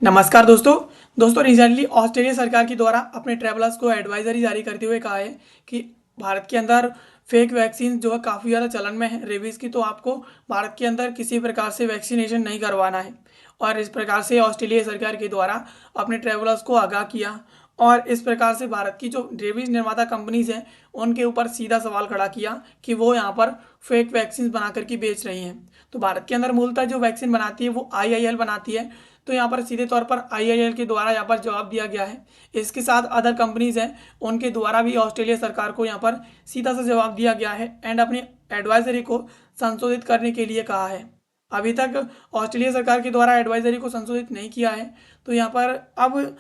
नमस्कार दोस्तों। Recently Australia सरकार के द्वारा अपने ट्रैवलर्स को एडवाइजरी जारी करते हुए कहा है कि भारत के अंदर फेक वैक्सीन जो है काफ़ी ज़्यादा चलन में है रेबीज़ की, तो आपको भारत के अंदर किसी प्रकार से वैक्सीनेशन नहीं करवाना है। और इस प्रकार से ऑस्ट्रेलिया सरकार के द्वारा अपने ट्रैवलर्स को आगाह किया और इस प्रकार से भारत की जो रेबीज़ निर्माता कंपनीज हैं उनके ऊपर सीधा सवाल खड़ा किया कि वो यहाँ पर फेक वैक्सीन बना करके बेच रही हैं। तो भारत के अंदर मूलतः जो वैक्सीन बनाती है वो आईआईएल बनाती है। तो यहाँ पर सीधे तौर पर आईआईएल के द्वारा यहाँ पर जवाब दिया गया है। इसके साथ अदर कंपनीज हैं उनके द्वारा भी ऑस्ट्रेलिया सरकार को यहाँ पर सीधा सा जवाब दिया गया है एंड अपनी एडवाइजरी को संशोधित करने के लिए कहा है। अभी तक ऑस्ट्रेलिया सरकार के द्वारा एडवाइजरी को संशोधित नहीं किया है। तो यहाँ पर अब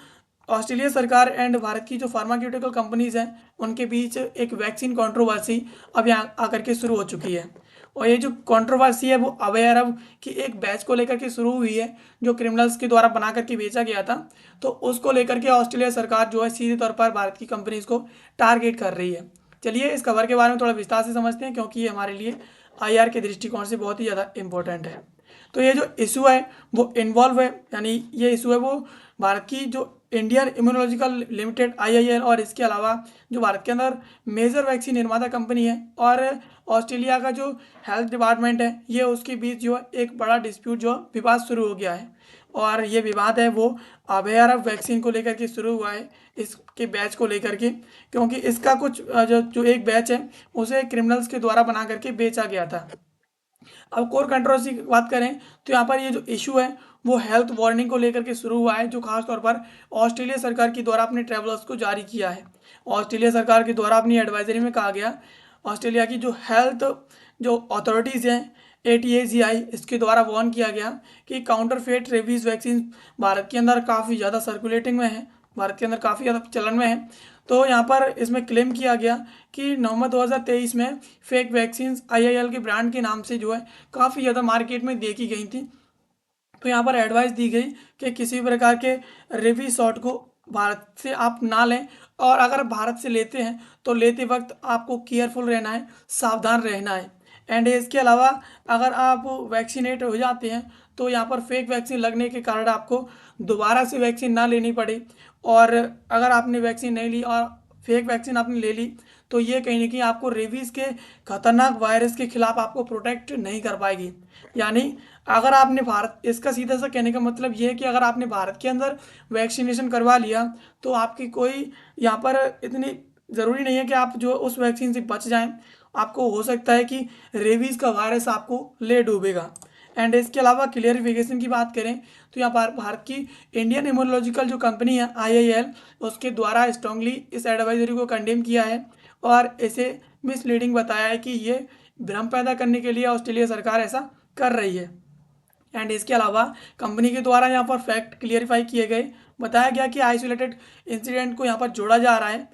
ऑस्ट्रेलिया सरकार एंड भारत की जो फार्मास्यूटिकल कंपनीज हैं उनके बीच एक वैक्सीन कंट्रोवर्सी अब यहाँ आकर के शुरू हो चुकी है। और ये जो कंट्रोवर्सी है वो अवेयर अब कि एक बैच को लेकर के शुरू हुई है जो क्रिमिनल्स के द्वारा बना करके बेचा गया था। तो उसको लेकर के ऑस्ट्रेलिया सरकार जो है सीधे तौर पर भारत की कंपनीज को टारगेट कर रही है। चलिए इस खबर के बारे में थोड़ा विस्तार से समझते हैं क्योंकि ये हमारे लिए आईआर के दृष्टिकोण से बहुत ही ज़्यादा इंपॉर्टेंट है। तो ये जो इशू है वो इन्वॉल्व है, यानी ये इशू है वो भारत की जो इंडियन इम्यूनोलॉजिकल लिमिटेड आईआईएल और इसके अलावा जो भारत के अंदर मेजर वैक्सीन निर्माता कंपनी है और ऑस्ट्रेलिया का जो हेल्थ डिपार्टमेंट है, ये उसके बीच जो है एक बड़ा डिस्प्यूट जो विवाद शुरू हो गया है। और ये विवाद है वो अभय वैक्सीन को लेकर के शुरू हुआ है, इसके बैच को लेकर के, क्योंकि इसका कुछ जो जो एक बैच है उसे क्रिमिनल्स के द्वारा बना करके बेचा गया था। अब कोर कंट्रोवर्सी की बात करें तो यहाँ पर ये जो इशू है वो हेल्थ वार्निंग को लेकर के शुरू हुआ है, जो खास तौर पर ऑस्ट्रेलिया सरकार के द्वारा अपने ट्रैवलर्स को जारी किया है। ऑस्ट्रेलिया सरकार के द्वारा अपनी एडवाइजरी में कहा गया, ऑस्ट्रेलिया की जो हेल्थ जो अथॉरिटीज़ हैं एटीएजीआई, इसके द्वारा वार्न किया गया कि काउंटरफेट रेबीज़ वैक्सीन भारत के अंदर काफ़ी ज़्यादा सर्कुलेटिंग में है, भारत के अंदर काफ़ी ज़्यादा चलन में है। तो यहाँ पर इसमें क्लेम किया गया कि नवंबर 2023 में फेक वैक्सीन आईआईएल के ब्रांड के नाम से जो है काफ़ी ज़्यादा मार्केट में देखी गई थी। तो यहाँ पर एडवाइस दी गई कि किसी प्रकार के रेबीज शॉट को भारत से आप ना लें, और अगर भारत से लेते हैं तो लेते वक्त आपको केयरफुल रहना है, सावधान रहना है। एंड इसके अलावा अगर आप वैक्सीनेट हो जाते हैं तो यहाँ पर फेक वैक्सीन लगने के कारण आपको दोबारा से वैक्सीन ना लेनी पड़े, और अगर आपने वैक्सीन नहीं ली और फेक वैक्सीन आपने ले ली तो ये कहीं ना कहीं आपको रेबीज़ के खतरनाक वायरस के खिलाफ आपको प्रोटेक्ट नहीं कर पाएगी। यानी अगर आपने भारत, इसका सीधा सा कहने का मतलब ये है कि अगर आपने भारत के अंदर वैक्सीनेशन करवा लिया तो आपकी कोई यहाँ पर इतनी ज़रूरी नहीं है कि आप जो उस वैक्सीन से बच जाएं, आपको हो सकता है कि रेबीज़ का वायरस आपको ले डूबेगा। एंड इसके अलावा क्लियरिफिकेशन की बात करें तो यहाँ पर भारत की इंडियन इम्यूनोलॉजिकल जो कंपनी है आईआईएल, उसके द्वारा स्ट्रांगली इस एडवाइजरी को कंडेम किया है और इसे मिसलीडिंग बताया है कि ये भ्रम पैदा करने के लिए ऑस्ट्रेलिया सरकार ऐसा कर रही है। एंड इसके अलावा कंपनी के द्वारा यहाँ पर फैक्ट क्लियरिफाई किए गए, बताया गया कि आइसोलेटेड इंसिडेंट को यहाँ पर जोड़ा जा रहा है।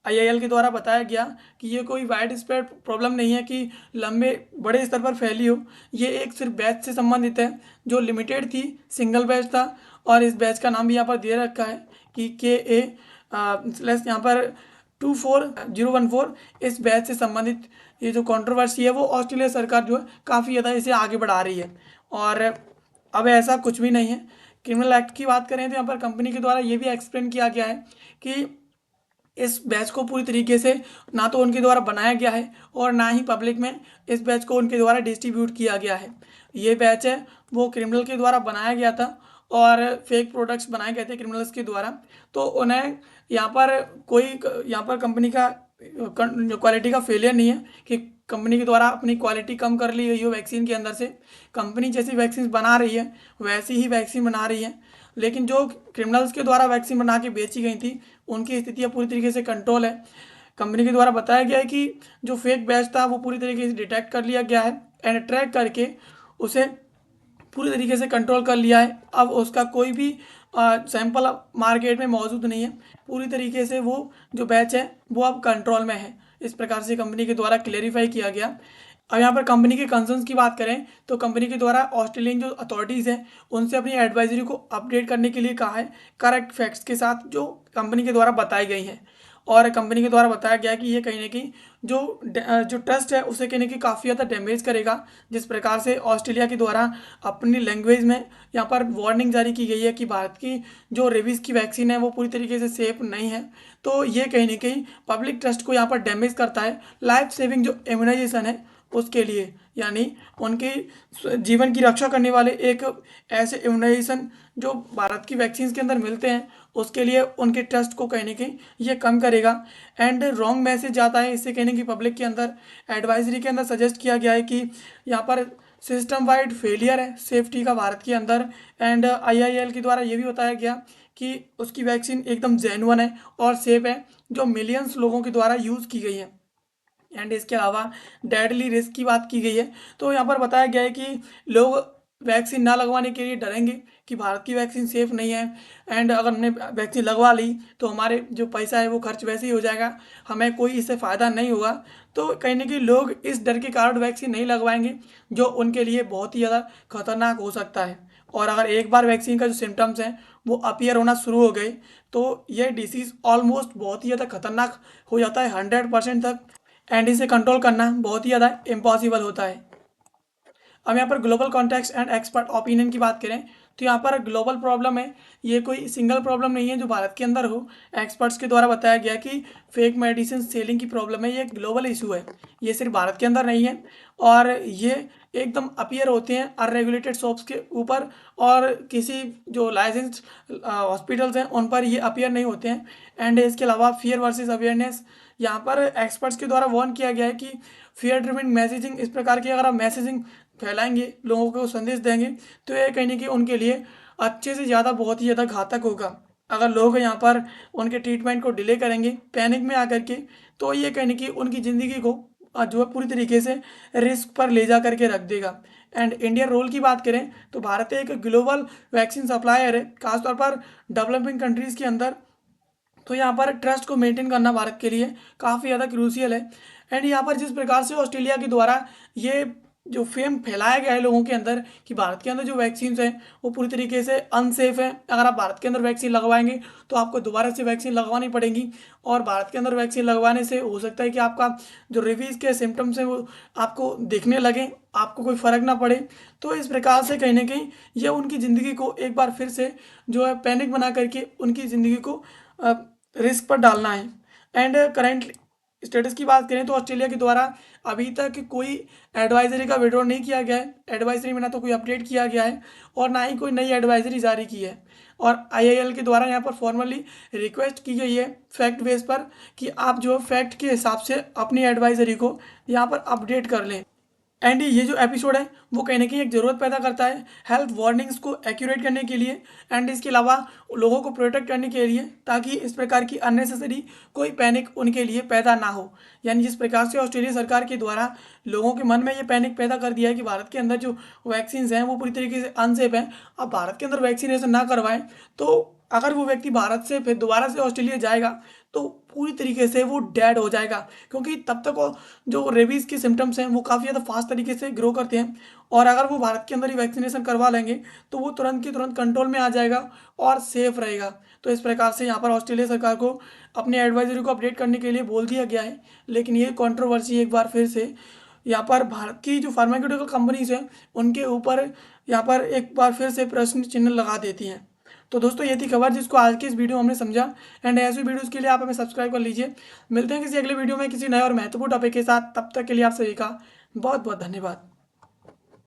आईआईएल के द्वारा बताया गया कि ये कोई वाइड स्प्रेड प्रॉब्लम नहीं है कि लंबे बड़े स्तर पर फैली हो, ये एक सिर्फ बैच से संबंधित है जो लिमिटेड थी, सिंगल बैच था। और इस बैच का नाम भी यहाँ पर दे रखा है कि KA स्लैश यहाँ पर 24014। इस बैच से संबंधित ये जो कंट्रोवर्सी है वो ऑस्ट्रेलिया सरकार जो है काफ़ी ज़्यादा इसे आगे बढ़ा रही है। और अब ऐसा कुछ भी नहीं है। क्रिमिनल एक्ट की बात करें तो यहाँ पर कंपनी के द्वारा ये भी एक्सप्लेन किया गया है कि इस बैच को पूरी तरीके से ना तो उनके द्वारा बनाया गया है और ना ही पब्लिक में इस बैच को उनके द्वारा डिस्ट्रीब्यूट किया गया है। ये बैच है वो क्रिमिनल के द्वारा बनाया गया था और फेक प्रोडक्ट्स बनाए गए थे क्रिमिनल्स के द्वारा। तो उन्हें यहाँ पर कोई यहाँ पर कंपनी का क्वालिटी का फेलियर नहीं है कि कंपनी के द्वारा अपनी क्वालिटी कम कर ली गई हो वैक्सीन के अंदर से। कंपनी जैसी वैक्सीन बना रही है वैसी ही वैक्सीन बना रही है, लेकिन जो क्रिमिनल्स के द्वारा वैक्सीन बना के बेची गई थी उनकी स्थितियाँ पूरी तरीके से कंट्रोल है। कंपनी के द्वारा बताया गया है कि जो फेक बैच था वो पूरी तरीके से डिटेक्ट कर लिया गया है एंड ट्रैक करके उसे पूरी तरीके से कंट्रोल कर लिया है। अब उसका कोई भी सैंपल मार्केट में मौजूद नहीं है, पूरी तरीके से वो जो बैच है वो अब कंट्रोल में है। इस प्रकार से कंपनी के द्वारा क्लेरिफाई किया गया। अब यहाँ पर कंपनी के कंसर्न्स की बात करें तो कंपनी के द्वारा ऑस्ट्रेलियन जो अथॉरिटीज़ हैं उनसे अपनी एडवाइजरी को अपडेट करने के लिए कहा है करेक्ट फैक्ट्स के साथ जो कंपनी के द्वारा बताई गई हैं। और कंपनी के द्वारा बताया गया कि ये कहीं न कहीं जो ट्रस्ट है उसे कहीं न कहीं काफ़ी ज़्यादा डैमेज करेगा। जिस प्रकार से ऑस्ट्रेलिया के द्वारा अपनी लैंग्वेज में यहाँ पर वार्निंग जारी की गई है कि भारत की जो रेबीज़ की वैक्सीन है वो पूरी तरीके से सेफ नहीं है। तो ये कहीं न कहीं पब्लिक ट्रस्ट को यहाँ पर डैमेज करता है। लाइफ सेविंग जो इम्यूनाइज़ेशन है उसके लिए, यानी उनके जीवन की रक्षा करने वाले एक ऐसे इम्यूनाइजेशन जो भारत की वैक्सीन के अंदर मिलते हैं, उसके लिए उनके ट्रस्ट को कहीं न कहीं ये कम करेगा। एंड रॉन्ग मैसेज जाता है इससे कहीं न कहीं पब्लिक के अंदर। एडवाइजरी के अंदर सजेस्ट किया गया है कि यहाँ पर सिस्टम वाइड फेलियर है सेफ्टी का भारत के अंदर। एंड IIL के द्वारा ये भी बताया गया कि उसकी वैक्सीन एकदम जेन्युइन है और सेफ है, जो मिलियंस लोगों के द्वारा यूज़ की गई है। एंड इसके अलावा डेडली रिस्क की बात की गई है। तो यहाँ पर बताया गया है कि लोग वैक्सीन ना लगवाने के लिए डरेंगे कि भारत की वैक्सीन सेफ़ नहीं है। एंड अगर हमने वैक्सीन लगवा ली तो हमारे जो पैसा है वो खर्च वैसे ही हो जाएगा, हमें कोई इससे फ़ायदा नहीं होगा। तो कहीं न कहीं लोग इस डर के कारण वैक्सीन नहीं लगवाएंगे, जो उनके लिए बहुत ही ज़्यादा खतरनाक हो सकता है। और अगर एक बार वैक्सीन का जो सिम्टम्स हैं वो अपीयर होना शुरू हो गए तो ये डिसीज़ ऑलमोस्ट बहुत ही ज़्यादा खतरनाक हो जाता है 100% तक। एंड इसे कंट्रोल करना बहुत ही ज़्यादा इम्पॉसिबल होता है। अब यहाँ पर global context and expert opinion की बात करें तो यहाँ पर ग्लोबल प्रॉब्लम है, ये कोई सिंगल प्रॉब्लम नहीं है जो भारत के अंदर हो। एक्सपर्ट्स के द्वारा बताया गया कि फेक मेडिसिन सेलिंग की प्रॉब्लम है, ये एक ग्लोबल इशू है, ये सिर्फ भारत के अंदर नहीं है। और ये एकदम अपीयर होते हैं अनरेगुलेटेड शॉप्स के ऊपर, और किसी जो लाइसेंस्ड हॉस्पिटल्स हैं उन पर ये अपीयर नहीं होते हैं। एंड इसके अलावा फियर वर्सेस अवेयरनेस, यहाँ पर एक्सपर्ट्स के द्वारा वार्न किया गया है कि फियर ड्रिवन मैसेजिंग, इस प्रकार की अगर आप मैसेजिंग फैलाएंगे, लोगों को संदेश देंगे, तो ये कहीं न कहीं उनके लिए अच्छे से ज़्यादा बहुत ही ज़्यादा घातक होगा। अगर लोग यहाँ पर उनके ट्रीटमेंट को डिले करेंगे पैनिक में आकर के, तो ये कहीं न कहीं उनकी ज़िंदगी को जो है पूरी तरीके से रिस्क पर ले जा कर के रख देगा। एंड इंडियन रोल की बात करें तो भारत एक ग्लोबल वैक्सीन सप्लायर है, खासतौर पर डेवलपिंग कंट्रीज़ के अंदर। तो यहाँ पर ट्रस्ट को मेंटेन करना भारत के लिए काफ़ी ज़्यादा क्रूशियल है। एंड यहाँ पर जिस प्रकार से ऑस्ट्रेलिया के द्वारा ये जो फेम फैलाया गया है लोगों के अंदर कि भारत के अंदर जो वैक्सीन हैं वो पूरी तरीके से अनसेफ है, अगर आप भारत के अंदर वैक्सीन लगवाएंगे तो आपको दोबारा से वैक्सीन लगवानी पड़ेगी, और भारत के अंदर वैक्सीन लगवाने से हो सकता है कि आपका जो रेबीज़ के सिम्टम्स हैं वो आपको दिखने लगें, आपको कोई फ़र्क ना पड़े। तो इस प्रकार से कहीं ना कहीं ये उनकी ज़िंदगी को एक बार फिर से जो है पैनिक बना करके उनकी ज़िंदगी को रिस्क पर डालना है। एंड करंट स्टेटस की बात करें तो ऑस्ट्रेलिया के द्वारा अभी तक कोई एडवाइजरी का विड्रॉ नहीं किया गया है। एडवाइजरी में ना तो कोई अपडेट किया गया है और ना ही कोई नई एडवाइजरी जारी की है। और IIL के द्वारा यहाँ पर फॉर्मली रिक्वेस्ट की गई है फैक्ट बेस पर कि आप जो फैक्ट के हिसाब से अपनी एडवाइजरी को यहाँ पर अपडेट कर लें। एंड ये जो एपिसोड है वो कहीं ना कहीं एक ज़रूरत पैदा करता है हेल्थ वार्निंग्स को एक्यूरेट करने के लिए, एंड इसके अलावा लोगों को प्रोटेक्ट करने के लिए, ताकि इस प्रकार की अननेसेसरी कोई पैनिक उनके लिए पैदा ना हो। यानी जिस प्रकार से ऑस्ट्रेलिया सरकार के द्वारा लोगों के मन में ये पैनिक पैदा कर दिया है कि भारत के अंदर जो वैक्सीन हैं वो पूरी तरीके से अनसेफ हैं, अब भारत के अंदर वैक्सीनेशन ना करवाएं तो अगर वो व्यक्ति भारत से फिर दोबारा से ऑस्ट्रेलिया जाएगा तो पूरी तरीके से वो डेड हो जाएगा, क्योंकि तब तक वो जो रेबीज़ के सिम्टम्स हैं वो काफ़ी ज़्यादा फास्ट तरीके से ग्रो करते हैं, और अगर वो भारत के अंदर ही वैक्सीनेशन करवा लेंगे तो वो तुरंत की तुरंत कंट्रोल में आ जाएगा और सेफ रहेगा। तो इस प्रकार से यहाँ पर ऑस्ट्रेलिया सरकार को अपनी एडवाइजरी को अपडेट करने के लिए बोल दिया गया है। लेकिन ये कंट्रोवर्सी एक बार फिर से यहाँ पर भारत की जो फार्मास्यूटिकल कंपनीज हैं उनके ऊपर यहाँ पर एक बार फिर से प्रश्न चिन्ह लगा देती हैं। तो दोस्तों ये थी खबर जिसको आज की इस वीडियो में हमने समझा। एंड ऐसे वीडियोस के लिए आप हमें सब्सक्राइब कर लीजिए। मिलते हैं किसी अगले वीडियो में किसी नए और महत्वपूर्ण टॉपिक के साथ, तब तक के लिए आप सभी का बहुत बहुत धन्यवाद।